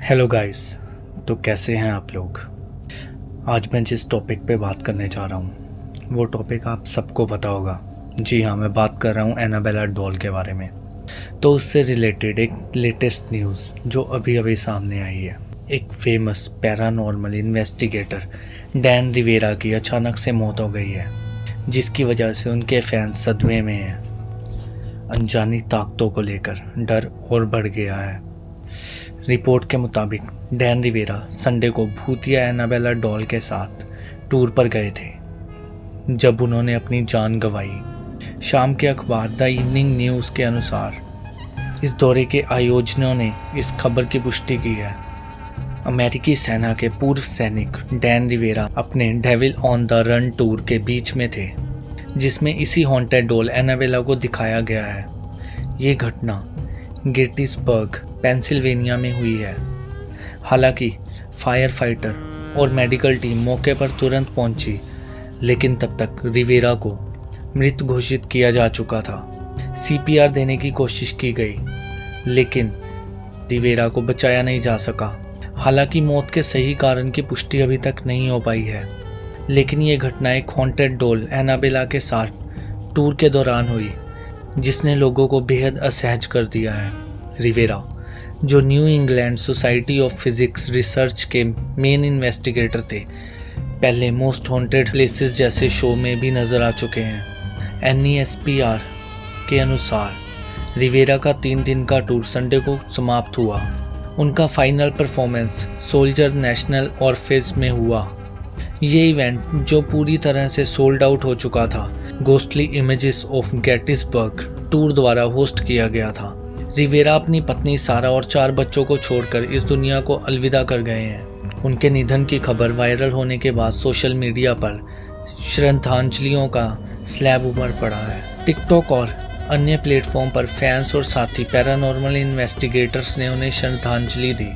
Hello guys. तो कैसे हैं आप लोग। आज मैं जिस टॉपिक पे बात करने जा रहा हूँ वो टॉपिक आप सबको पता होगा। जी हाँ, मैं बात कर रहा हूँ एनाबेला डॉल के बारे में। तो उससे रिलेटेड एक लेटेस्ट न्यूज़ जो अभी अभी सामने आई है। एक famous paranormal investigator Dan Rivera की अचानक से मौत हो गई है, जिसकी वजह से उनके फैंस सदमे में हैं। अनजानी ताकतों को लेकर डर और बढ़ गया है। रिपोर्ट के मुताबिक डैन रिवेरा संडे को भूतिया एनाबेला डॉल के साथ टूर पर गए थे जब उन्होंने अपनी जान गंवाई। शाम के अखबार द इवनिंग न्यूज़ के अनुसार इस दौरे के आयोजकों ने इस खबर की पुष्टि की है। अमेरिकी सेना के पूर्व सैनिक डैन रिवेरा अपने devil on the run tour के बीच में थे, जिसमें इसी हॉन्टेड डॉल एनाबेला को दिखाया गया है। ये घटना गेटिसबर्ग पेंसिल्वेनिया में हुई है। हालांकि फायर फाइटर और मेडिकल टीम मौके पर तुरंत पहुंची, लेकिन तब तक रिवेरा को मृत घोषित किया जा चुका था। सीपीआर देने की कोशिश की गई, लेकिन रिवेरा को बचाया नहीं जा सका। हालांकि मौत के सही कारण की पुष्टि अभी तक नहीं हो पाई है, लेकिन ये घटना एक हॉन्टेड डॉल एनाबेला के साथ टूर के दौरान हुई, जिसने लोगों को बेहद असहज कर दिया है। रिवेरा, जो new England society of physics research के मेन इन्वेस्टिगेटर थे, पहले मोस्ट हॉन्टेड प्लेसेस जैसे शो में भी नज़र आ चुके हैं। NESPR के अनुसार रिवेरा का 3 दिन का टूर संडे को समाप्त हुआ। उनका फाइनल परफॉर्मेंस सोल्जर नेशनल ऑर्फेज में हुआ। ये इवेंट, जो पूरी तरह से सोल्ड आउट हो चुका था, ghostly images of Gettysburg tour द्वारा होस्ट किया गया था। रिवेरा अपनी पत्नी सारा और 4 बच्चों को छोड़कर इस दुनिया को अलविदा कर गए हैं। उनके निधन की खबर वायरल होने के बाद सोशल मीडिया पर श्रद्धांजलियों का स्लैब उमड़ पड़ा है। टिकटॉक और अन्य प्लेटफॉर्म पर फैंस और साथी पैरानॉर्मल इन्वेस्टिगेटर्स ने उन्हें श्रद्धांजलि दी।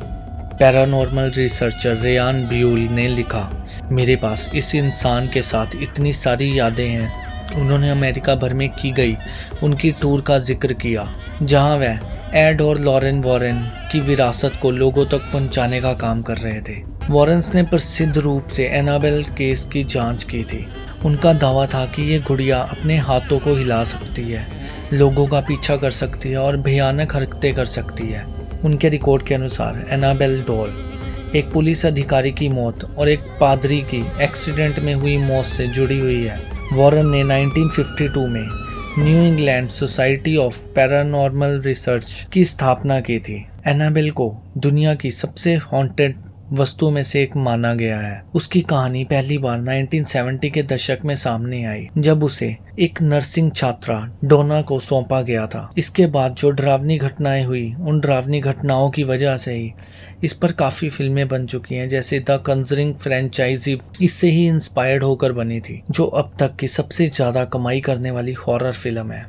पैरानॉर्मल रिसर्चर रेयान ब्यूल ने लिखा, मेरे पास इस इंसान के साथ इतनी सारी यादें हैं। उन्होंने अमेरिका भर में की गई उनकी टूर का जिक्र किया, जहां वह एड और लॉरेन वॉरेन की विरासत को लोगों तक पहुंचाने का काम कर रहे थे। वॉरेन्स ने प्रसिद्ध रूप से एनाबेल केस की जांच की थी। उनका दावा था कि ये गुड़िया अपने हाथों को हिला सकती है, लोगों का पीछा कर सकती है और भयानक हरकतें कर सकती है। उनके रिकॉर्ड के अनुसार एनाबेल डॉल एक पुलिस अधिकारी की मौत और एक पादरी की एक्सीडेंट में हुई मौत से जुड़ी हुई है। वॉरेन ने 1952 में new England society of paranormal research की स्थापना की थी। एनाबेल को दुनिया की सबसे हॉन्टेड वस्तु में से एक माना गया है। उसकी कहानी पहली बार 1970 के दशक में सामने आई, जब उसे एक नर्सिंग छात्रा डोना को सौंपा गया था। इसके बाद जो डरावनी घटनाएं हुई, उन डरावनी घटनाओं की वजह से ही इस पर काफ़ी फिल्में बन चुकी हैं, जैसे द कंजरिंग फ्रेंचाइजी इससे ही इंस्पायर्ड होकर बनी थी, जो अब तक की सबसे ज़्यादा कमाई करने वाली हॉरर फिल्म है।